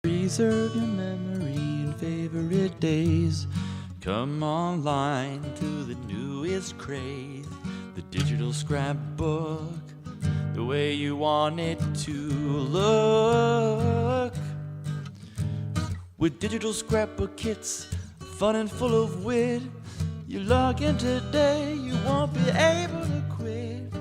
Preserve your memory and favorite days. Come online to the newest craze. The digital scrapbook, the way you want it to look. With digital scrapbook kits, fun and full of wit. You log in today, you won't be able to quit.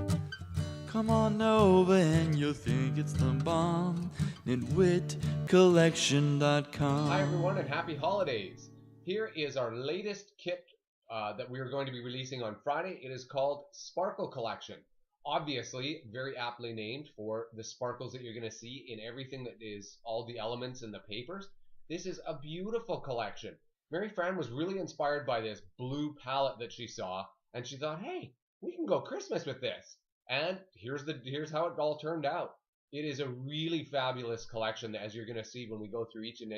Come on over and you'll think it's the bomb. Nitwitcollection.com. Hi everyone and happy holidays. Here is our latest kit that we are going to be releasing on Friday. It is called Sparkle Collection. Obviously, very aptly named for the sparkles that you're going to see in everything that is all the elements in the papers. This is a beautiful collection. Mary Fran was really inspired by this blue palette that she saw, and she thought, hey, we can go Christmas with this. And here's how it all turned out. It is a really fabulous collection, as you're going to see when we go through each and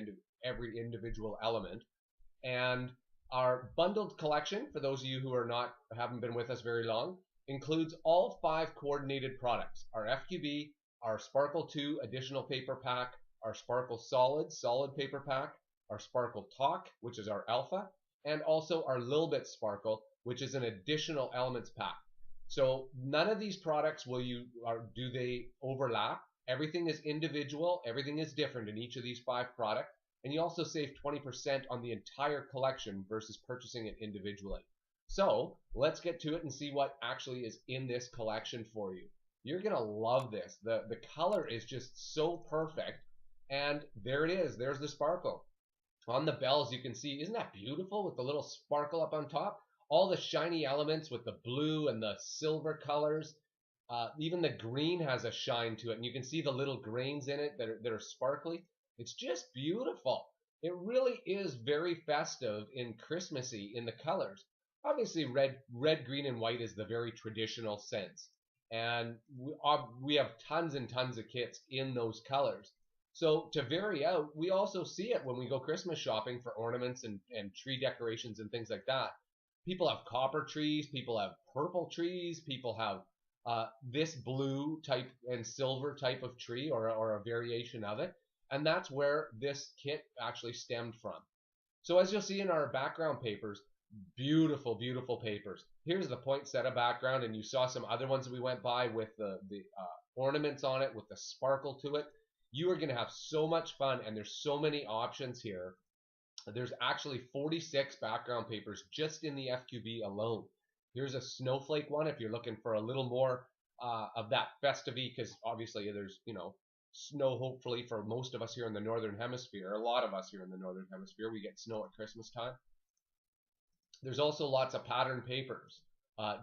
every individual element. And our bundled collection, for those of you who haven't been with us very long, includes all 5 coordinated products: our FQB, our Sparkle 2 additional paper pack, our Sparkle solid paper pack, our Sparkle Talk, which is our alpha, and also our Lil Bit Sparkle, which is an additional elements pack. So none of these products do they overlap. Everything is individual, everything is different in each of these 5 products, and you also save 20% on the entire collection versus purchasing it individually. So let's get to it and see what actually is in this collection for you. You're gonna love this. The color is just so perfect, and there it is. There's the sparkle. On the bells, you can see, isn't that beautiful with the little sparkle up on top? All the shiny elements with the blue and the silver colors. Even the green has a shine to it, and you can see the little grains in it that are sparkly. It's just beautiful. It really is very festive and Christmassy in the colors. Obviously, red, green, and white is the very traditional sense, and we have tons and tons of kits in those colors. So to vary out, we also see it when we go Christmas shopping for ornaments and tree decorations and things like that. People have copper trees, people have purple trees, people have this blue type and silver type of tree or a variation of it. And that's where this kit actually stemmed from. So as you'll see in our background papers, beautiful, beautiful papers. Here's the poinsettia background, and you saw some other ones that we went by with the ornaments on it, with the sparkle to it. You are going to have so much fun, and there's so many options here. There's actually 46 background papers just in the FQB alone. Here's a snowflake one if you're looking for a little more of that festivity, because obviously there's, snow hopefully for most of us here in the Northern Hemisphere. A lot of us here in the Northern Hemisphere, we get snow at Christmas time. There's also lots of pattern papers,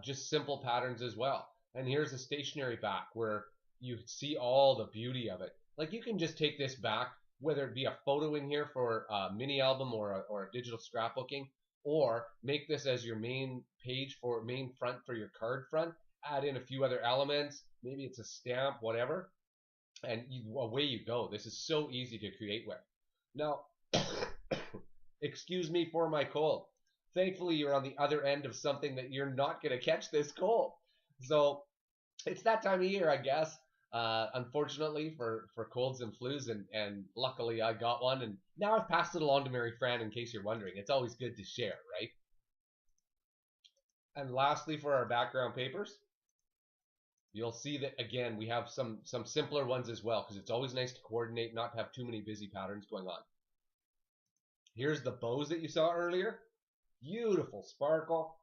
just simple patterns as well. And here's a stationery back where you see all the beauty of it. Like, you can just take this back, whether it be a photo in here for a mini album or a digital scrapbooking, or make this as your main page for main front for your card front, add in a few other elements, maybe it's a stamp, whatever, and away you go. This is so easy to create with. Now, excuse me for my cold. Thankfully, you're on the other end of something that you're not going to catch this cold. So it's that time of year, I guess. Unfortunately for colds and flus, and luckily I got one, and now I've passed it along to Mary Fran in case you're wondering. It's always good to share, right? And lastly, for our background papers, you'll see that again we have some simpler ones as well, because it's always nice to coordinate, not to have too many busy patterns going on. Here's the bows that you saw earlier. Beautiful sparkle.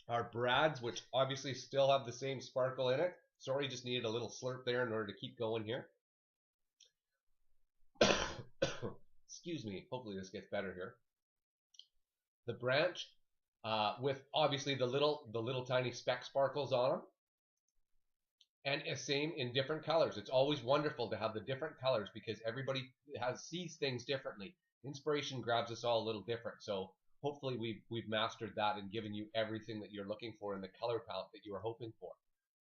Our brads, which obviously still have the same sparkle in it. Sorry, just needed a little slurp there in order to keep going here. Excuse me. Hopefully this gets better here. The branch, with obviously the little tiny speck sparkles on them, and same in different colors. It's always wonderful to have the different colors because everybody sees things differently. Inspiration grabs us all a little different. So hopefully we've mastered that and given you everything that you're looking for in the color palette that you were hoping for.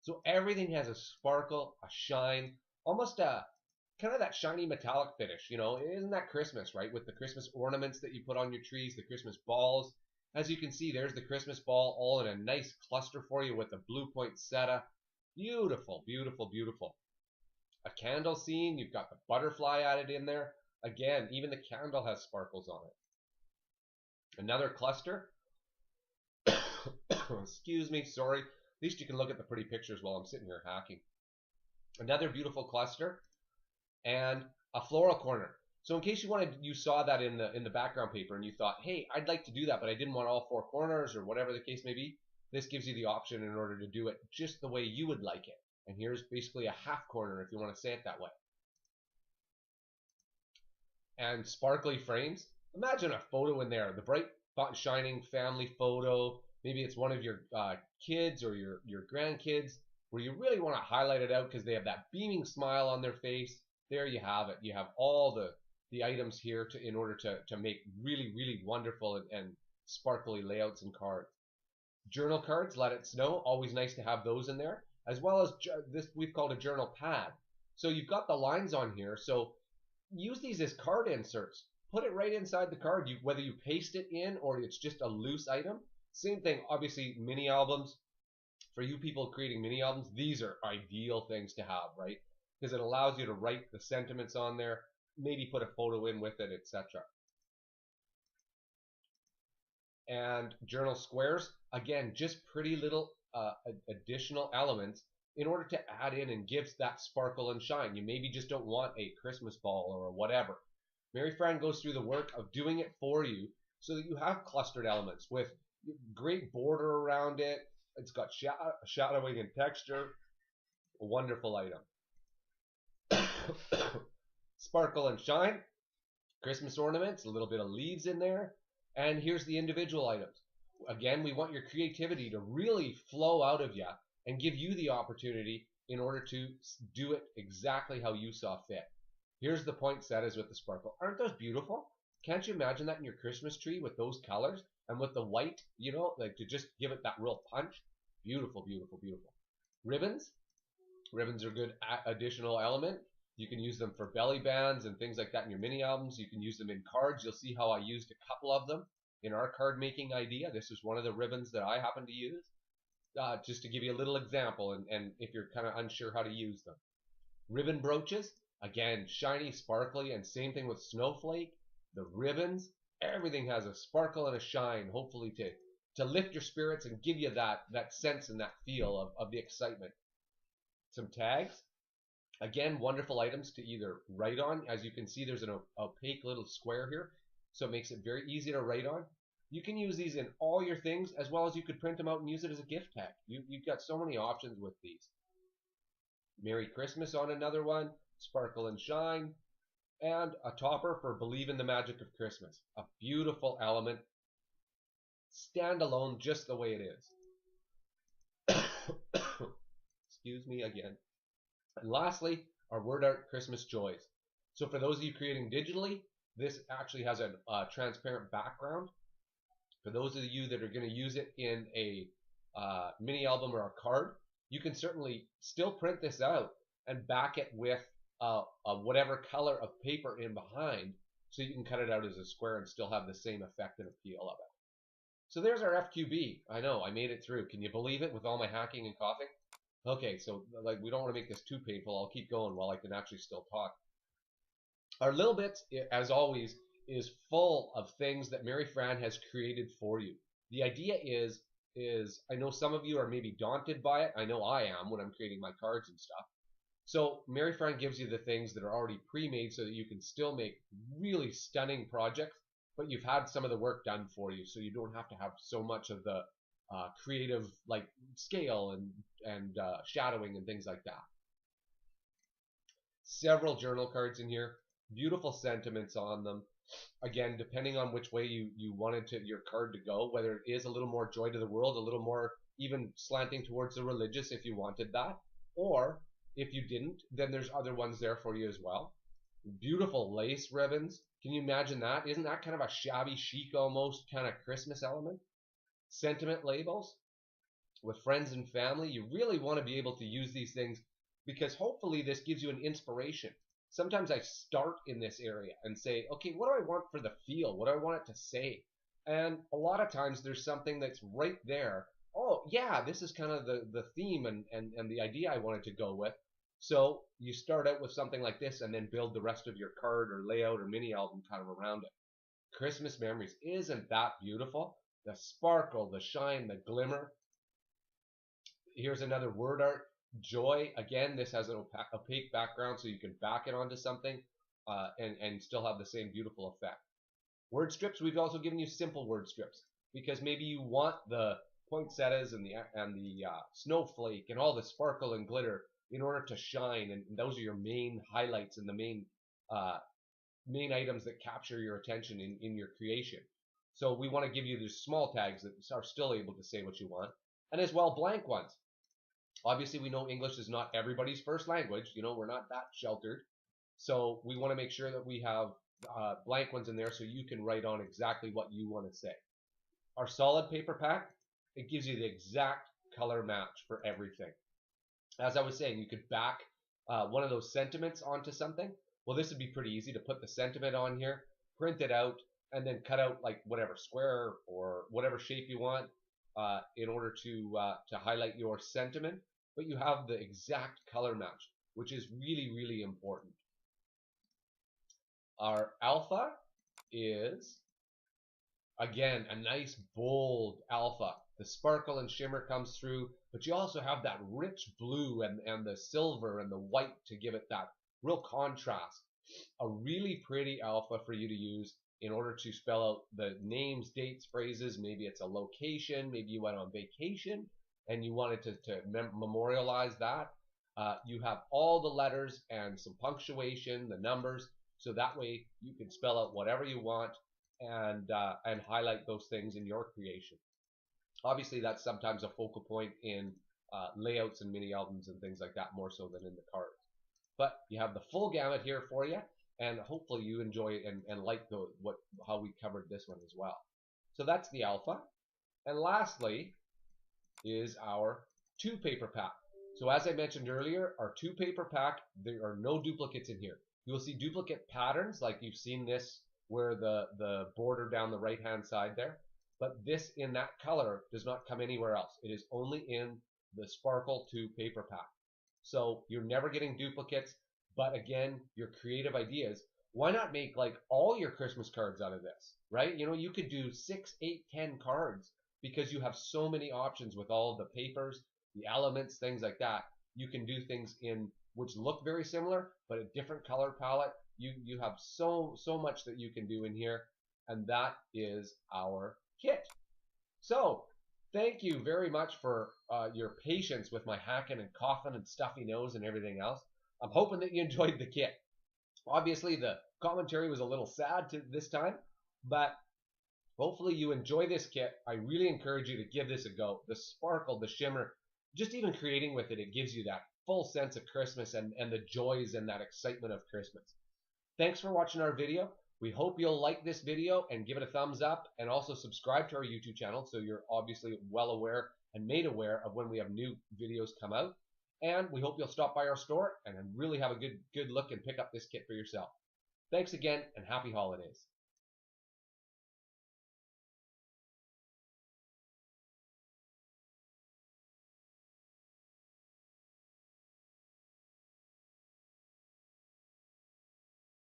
So everything has a sparkle, a shine, almost a kind of that shiny metallic finish. Isn't that Christmas, right? With the Christmas ornaments that you put on your trees, the Christmas balls. As you can see, there's the Christmas ball all in a nice cluster for you with the blue poinsettia. Beautiful, beautiful, beautiful. a candle scene. You've got the butterfly added in there. Again, even the candle has sparkles on it. Another cluster. Excuse me, sorry. At least you can look at the pretty pictures while I'm sitting here hacking. Another beautiful cluster and a floral corner. So in case you saw that in the background paper and you thought, hey, I'd like to do that, but I didn't want all four corners or whatever the case may be, this gives you the option in order to do it just the way you would like it. And here's basically a half corner if you want to say it that way. And sparkly frames. Imagine a photo in there, the bright shining family photo. Maybe it's one of your kids or your grandkids where you really want to highlight it out because they have that beaming smile on their face. There you have it. You have all the items here in order to make really, really wonderful and sparkly layouts and cards. Journal cards, let it snow. Always nice to have those in there. As well as this we've called a journal pad. So you've got the lines on here. So use these as card inserts. Put it right inside the card, whether you paste it in or it's just a loose item. Same thing, obviously, mini albums. For you people creating mini albums, these are ideal things to have, right? Because it allows you to write the sentiments on there, maybe put a photo in with it, etc. And journal squares, again, just pretty little additional elements in order to add in and give that sparkle and shine. You maybe just don't want a Christmas ball or whatever. Mary Fran goes through the work of doing it for you so that you have clustered elements with great border around it. It's got shadowing and texture. A wonderful item. Sparkle and shine. Christmas ornaments, a little bit of leaves in there. And here's the individual items. Again, we want your creativity to really flow out of you and give you the opportunity in order to do it exactly how you saw fit. Here's the poinsettias with the sparkle. Aren't those beautiful? Can't you imagine that in your Christmas tree with those colors and with the white, you know, like to just give it that real punch? Beautiful, beautiful, beautiful. Ribbons. Ribbons are a good additional element. You can use them for belly bands and things like that in your mini albums. You can use them in cards. You'll see how I used a couple of them in our card making idea. This is one of the ribbons that I happen to use. Just to give you a little example and if you're kind of unsure how to use them. Ribbon brooches. Again, shiny, sparkly, and same thing with snowflake. The ribbons, everything has a sparkle and a shine, hopefully to lift your spirits and give you that sense and that feel of the excitement. Some tags. Again, wonderful items to either write on. As you can see, there's an opaque little square here, so it makes it very easy to write on. You can use these in all your things, as well as you could print them out and use it as a gift tag. You've got so many options with these. Merry Christmas on another one. Sparkle and shine, and a topper for Believe in the Magic of Christmas. A beautiful element, standalone just the way it is. Excuse me again. And lastly, our word art Christmas joys. So for those of you creating digitally, this actually has a transparent background. For those of you that are going to use it in a mini album or a card, you can certainly still print this out and back it with whatever color of paper in behind, so you can cut it out as a square and still have the same effect and appeal of it. So there's our FQB. I know, I made it through. Can you believe it with all my hacking and coughing? Okay, so like we don't want to make this too painful. I'll keep going while I can actually still talk. Our Little Bits, as always, is full of things that Mary Fran has created for you. The idea is I know some of you are maybe daunted by it. I know I am when I'm creating my cards and stuff. So Mary Fran gives you the things that are already pre-made so that you can still make really stunning projects, but you've had some of the work done for you, so you don't have to have so much of the creative like scale and shadowing and things like that. Several journal cards in here, beautiful sentiments on them. Again, depending on which way you wanted your card to go, whether it is a little more joy to the world, a little more even slanting towards the religious if you wanted that, or if you didn't, then there's other ones there for you as well. Beautiful lace ribbons. Can you imagine that? Isn't that kind of a shabby chic almost kind of Christmas element? Sentiment labels with friends and family. You really want to be able to use these things because hopefully this gives you an inspiration. Sometimes I start in this area and say, okay, what do I want for the feel? What do I want it to say? And a lot of times there's something that's right there. Oh, yeah, this is kind of the theme and the idea I wanted to go with. So you start out with something like this and then build the rest of your card or layout or mini album kind of around it. Christmas memories, isn't that beautiful? The sparkle, the shine, the glimmer. Here's another word art, joy. Again, this has an opaque background so you can back it onto something and still have the same beautiful effect. Word strips, we've also given you simple word strips because maybe you want the poinsettias and the snowflake and all the sparkle and glitter in order to shine, and those are your main highlights and the main items that capture your attention in your creation. So we want to give you these small tags that are still able to say what you want, and as well blank ones. Obviously, we know English is not everybody's first language. You know, we're not that sheltered. So we want to make sure that we have blank ones in there so you can write on exactly what you want to say. Our solid paper pack, it gives you the exact color match for everything. As I was saying, you could back one of those sentiments onto something. Well, this would be pretty easy to put the sentiment on here, print it out, and then cut out like whatever square or whatever shape you want in order to highlight your sentiment. But you have the exact color match, which is really, really important. Our alpha is, again, a nice bold alpha. The sparkle and shimmer comes through, but you also have that rich blue and the silver and the white to give it that real contrast. A really pretty alpha for you to use in order to spell out the names, dates, phrases. Maybe it's a location, maybe you went on vacation and you wanted to memorialize that. You have all the letters and some punctuation, the numbers, so that way you can spell out whatever you want and highlight those things in your creation. Obviously, that's sometimes a focal point in layouts and mini albums and things like that, more so than in the cards. But you have the full gamut here for you, and hopefully you enjoy it and like how we covered this one as well. So that's the alpha. And lastly is our 2 paper pack. So as I mentioned earlier, our 2 paper pack, there are no duplicates in here. You will see duplicate patterns like you've seen this where the border down the right hand side there, but this in that color does not come anywhere else. It is only in the Sparkle 2 paper pack. So you're never getting duplicates, but again, your creative ideas, why not make like all your Christmas cards out of this, right? You know, you could do 6, 8, 10 cards because you have so many options with all the papers, the elements, things like that. You can do things in which look very similar, but a different color palette. You have so much that you can do in here, and that is our kit. So thank you very much for your patience with my hacking and coughing and stuffy nose and everything else. I'm hoping that you enjoyed the kit. Obviously, the commentary was a little sad this time, but hopefully you enjoy this kit. I really encourage you to give this a go. The sparkle, the shimmer, just even creating with it, it gives you that full sense of Christmas and the joys and that excitement of Christmas. Thanks for watching our video. We hope you'll like this video and give it a thumbs up, and also subscribe to our YouTube channel so you're obviously well aware and made aware of when we have new videos come out. And we hope you'll stop by our store and really have a good look and pick up this kit for yourself. Thanks again, and happy holidays.